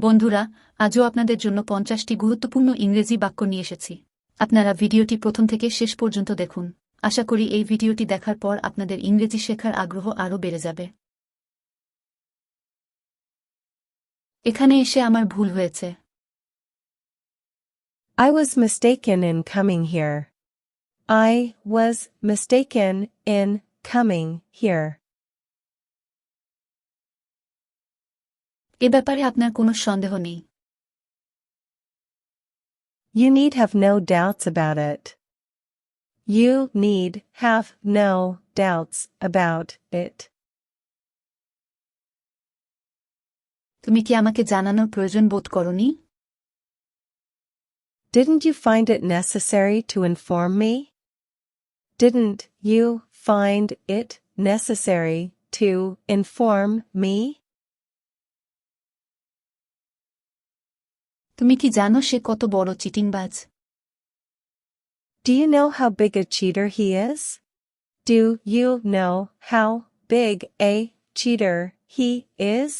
বন্ধুরা, আজও আপনাদের জন্য 50টি গুরুত্বপূর্ণ ইংরেজি বাক্য নিয়ে এসেছি। আপনারা ভিডিওটি প্রথম থেকে শেষ পর্যন্ত দেখুন। আশা করি এই ভিডিওটি দেখার পর আপনাদের ইংরেজি শেখার আগ্রহ আরও বেড়ে যাবে। এখানে এসে আমার ভুল হয়েছে। I was mistaken in coming here. I was mistaken in coming here. এ ব্যাপারে আপনার কোনো সন্দেহ নেই। You need have no doubts about it. You need have no doubts about it. তুমি কি আমাকে জানানোর প্রয়োজন বোধ করনি? Didn't you find it necessary to inform me? Didn't you find it necessary to inform me? তুমি কি জানো সে কত বড় চিটিংবাজ? Do you know how big a cheater he is? Do you know how big a cheater he is?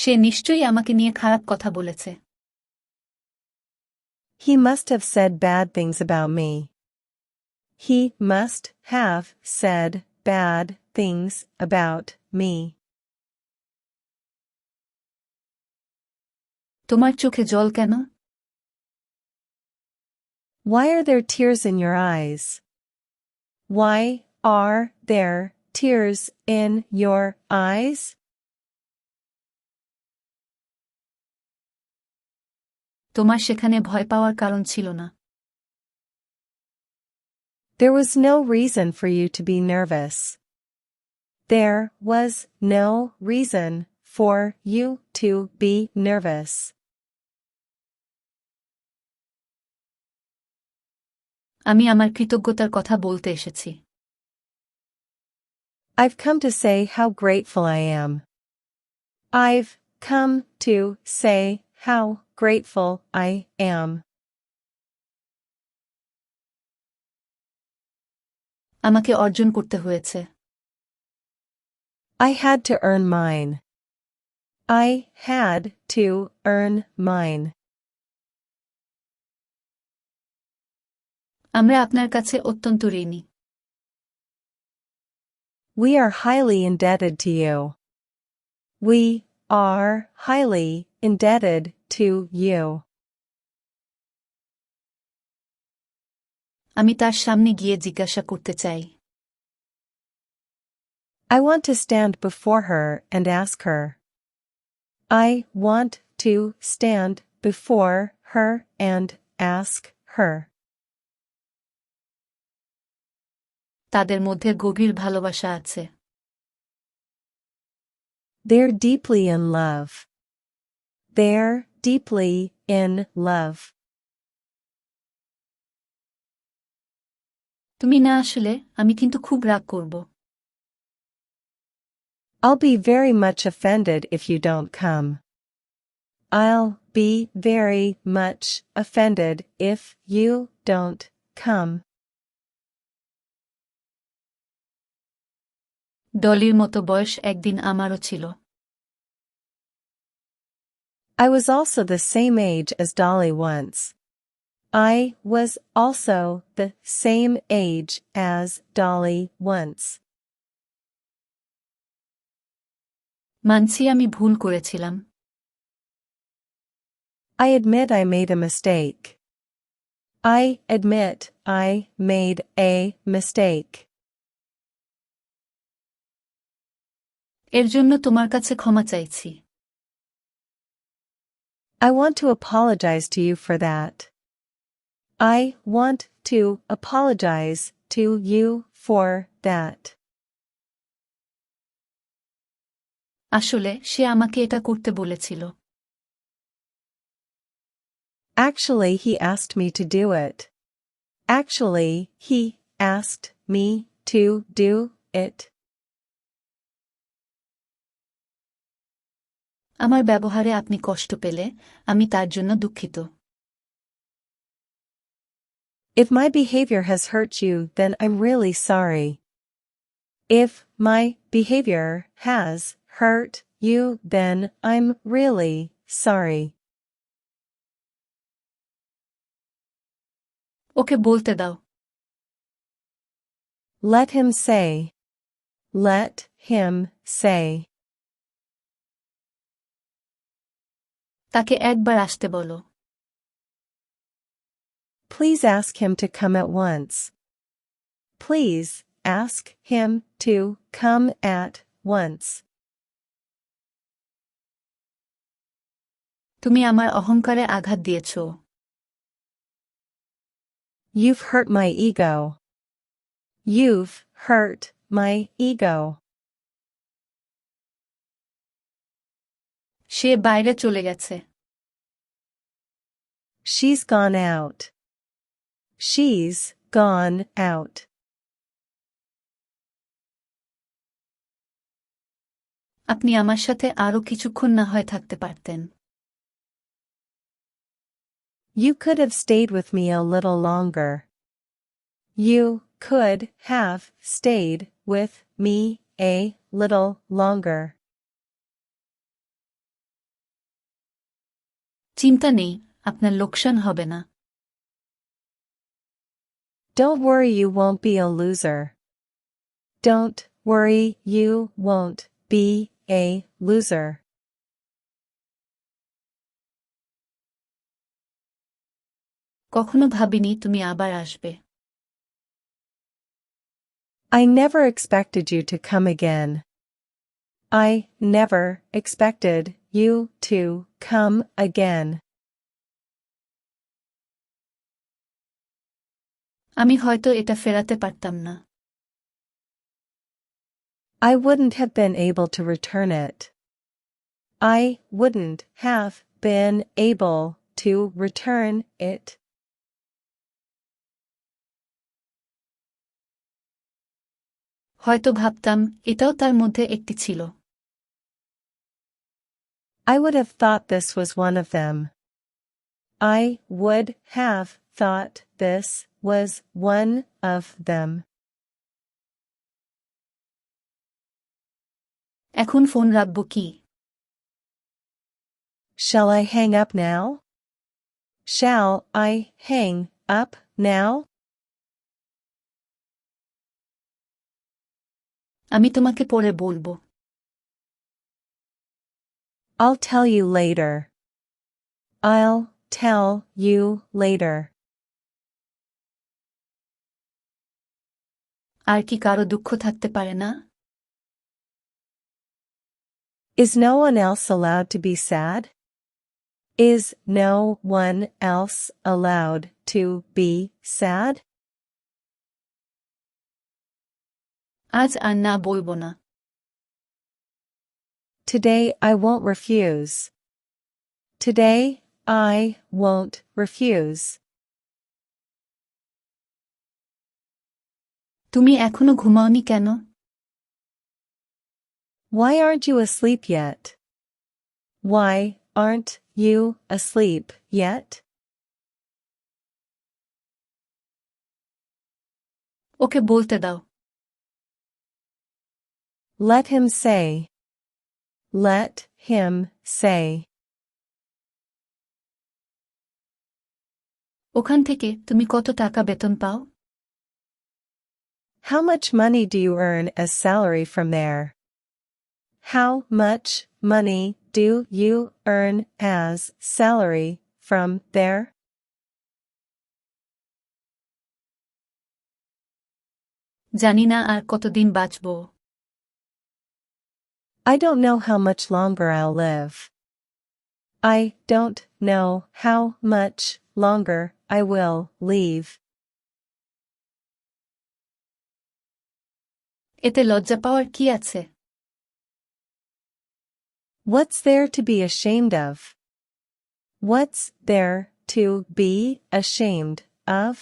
সে নিশ্চয়ই আমাকে নিয়ে খারাপ কথা বলেছে। He must have said bad things about me. He must have said bad things about me. তোমার চোখে জল কেন? Why are there tears in your eyes? Why are there tears in your eyes? তোমার সেখানে ভয় পাওয়ার কারণ ছিল না। There was no reason for you to be nervous. There was no reason for you to be nervous. আমি আমার কৃতজ্ঞতার কথা বলতে এসেছি। I've come to say how grateful I am. I've come to say how grateful I am. আমাকে অর্জন করতে হয়েছে। I had to earn mine. I had to earn mine. আমরা আপনার কাছে অত্যন্ত ঋণী। We are highly indebted to you. We are highly indebted to you. আমি তার সামনে গিয়ে জিজ্ঞাসা করতে চাই। I want to stand before her and ask her. I want to stand before her and ask her. তাদের মধ্যে গভীর ভালোবাসা আছে। They're deeply in love. They're deeply in love. তুমি না আসলে আমি কিন্তু খুব রাগ করব। I'll be very much offended if you don't come. I'll be very much offended if you don't come. ডলির মতো বয়স একদিন আমারও ছিল। I was also the same age as Dolly once. I was also the same age as Dolly once. মানছি আমি ভুল করেছিলাম। I admit I made a mistake. I admit I made a mistake. এর জন্য তোমার কাছে ক্ষমা চাইছি। I want to apologize to you for that. I want to apologize to you for that. আসলে সে আমাকে এটা করতে বলেছিল। Actually, he asked me to do it. Actually, he asked me to do it. আমার ব্যবহারে আপনি কষ্ট পেলে আমি তার জন্য দুঃখিত। If my behavior has hurt you, then I'm really sorry. If my behavior has hurt you, then I'm really sorry. ওকে বলতে দাও। Let him say. Let him say. তাকে একবার আসতে বলো। Please ask him to come at once. Please ask him to come at once. তুমি আমার অহংকারে আঘাত দিয়েছ। You've hurt my ego. You've hurt my ego. সে বাইরে চলে গেছে। She's gone out. She's gone out. আপনি আমার সাথে আরও কিছুক্ষণ না হয় থাকতে পারতেন। You could have stayed with me a little longer. You could have stayed with me a little longer. চিন্তা নেই, আপনার লোকসান হবে না। Don't worry, you won't be a loser. Don't worry, you won't be a loser. কখনো ভাবিনি তুমি আবার আসবে। I never expected you to come again. I never expected you to come again. আমি হয়তো এটা ফেরাতে পারতাম না। I wouldn't have been able to return it. I wouldn't have been able to return it. হয়তো ভাবতাম এটাও তার মধ্যে একটি ছিল। I would have thought this was one of them. I would have thought this was one of them. এখন phone রাখব কি? Shall I hang up now? Shall I hang up now? আমি তোমাকে পরে বলবো। I'll tell you later. I'll tell you later. আর কি কারো দুঃখ থাকতে পারে না? Is no one else allowed to be sad? Is no one else allowed to be sad? আজ আর না বলবো না। Today I won't refuse. Today I won't refuse. তুমি এখনো ঘুমাওনি কেন? Why aren't you asleep yet? Why aren't you asleep yet? ওকে বলতে দাও। Let him say. Let him say. ওখান থেকে তুমি কত টাকা বেতন পাও? How much money do you earn as salary from there? How much money do you earn as salary from there? জানি না আর কতদিন বাঁচব। I don't know how much longer I'll live. I don't know how much longer I will leave. এতে লজ্জা পাওয়ার কি আছে? What's there to be ashamed of? What's there to be ashamed of?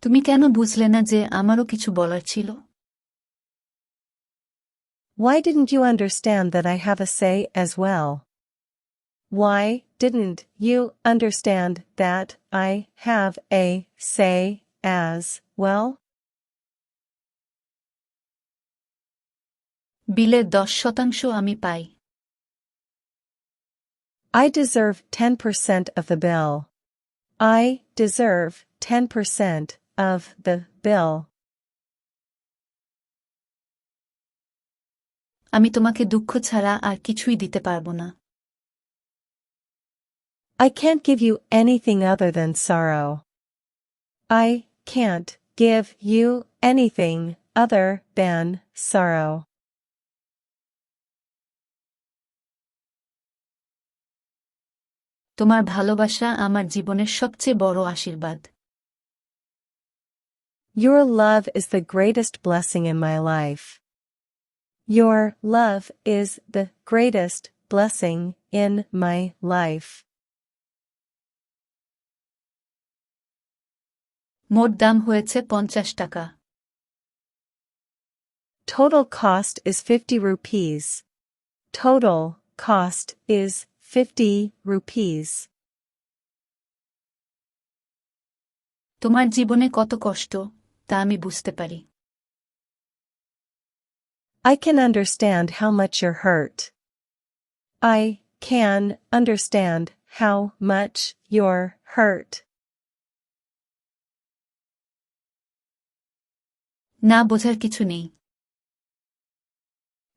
তুমি কেন বুঝলে না যে আমারও কিছু বলার ছিল? Why didn't you understand that I have a say as well? Why didn't you understand that I have a say as well? বিলের 10% আমি পাই। I deserve 10% of the bill. I deserve 10% of the bill. আমি তোমাকে দুঃখ ছাড়া আর কিছুই দিতে পারব না। I can't give you anything other than sorrow. I can't give you anything other than sorrow. তোমার ভালোবাসা আমার জীবনের সবচেয়ে বড় আশীর্বাদ। Your love is the greatest blessing in my life. Your love is the greatest blessing in my life. মোট দাম হয়েছে 50 টাকা। Total cost is 50 rupees. Total cost is 50 rupees. তোমার জীবনে কত কষ্ট তা আমি বুঝতে পারি। I can understand how much you're hurt. I can understand how much you're hurt. না বোঝার কিছু নেই।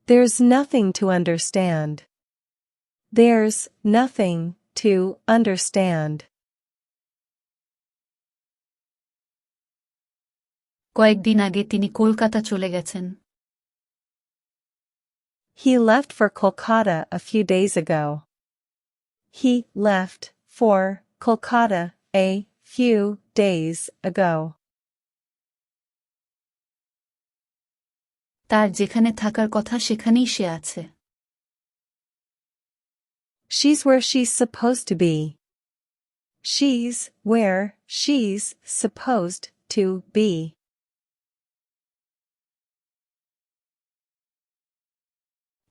There's nothing to understand. There's nothing to understand. কয়েকদিন আগে তিনি কলকাতা চলে গেছেন। He left for Kolkata a few days ago. He left for Kolkata a few days ago. তার যেখানে থাকার কথা সেখানেই সে আছে। She's where she's supposed to be. She's where she's supposed to be.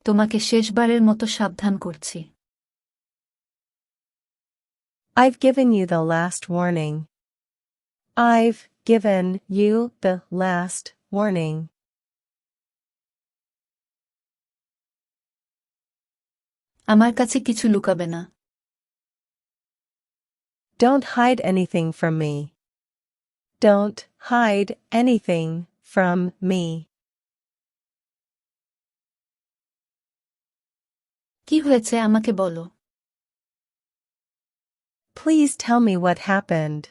তোমাকে শেষবারের মতো সাবধান করছি। I've given you the last warning. I've given you the last warning. আমার কাছে কিছু লুকাবে না। Don't hide anything from me. Don't hide anything from me. কি হয়েছে আমাকে বলো। Please tell me what happened.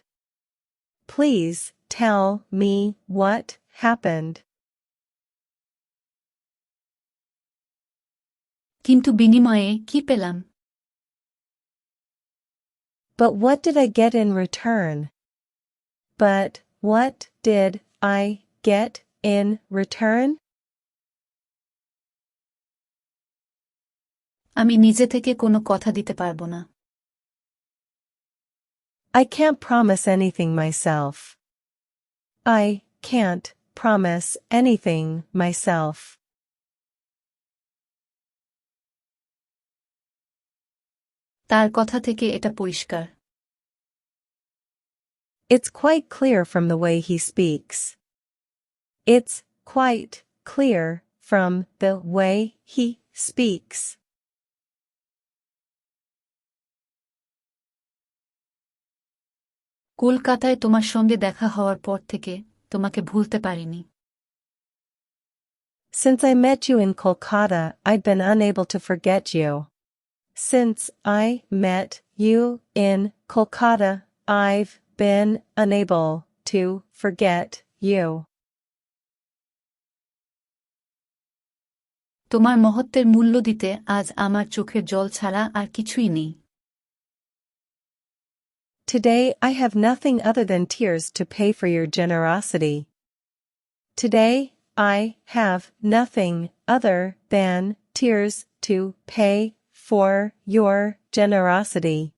Please tell me what happened. কিন্তু বিনিময়ে কি পেলাম? But what did I get in return? But what did I get in return? আমি নিজে থেকে কোনো কথা দিতে পারবো না। I can't promise anything myself. I can't promise anything myself. তার কথা থেকে এটা পরিষ্কার। It's quite clear from the way he speaks. It's quite clear from the way he speaks. কলকাতায় তোমার সঙ্গে দেখা হওয়ার পর থেকে তোমাকে ভুলতে পারিনি। Since I met you in Kolkata, I'd been unable to forget you. Since I met you in Kolkata, I've been unable to forget you. তোমার মহত্বের মূল্য দিতে আজ আমার চোখের জল ছাড়া আর কিছুই নেই। Today I have nothing other than tears to pay for your generosity. Today I have nothing other than tears to pay for your generosity.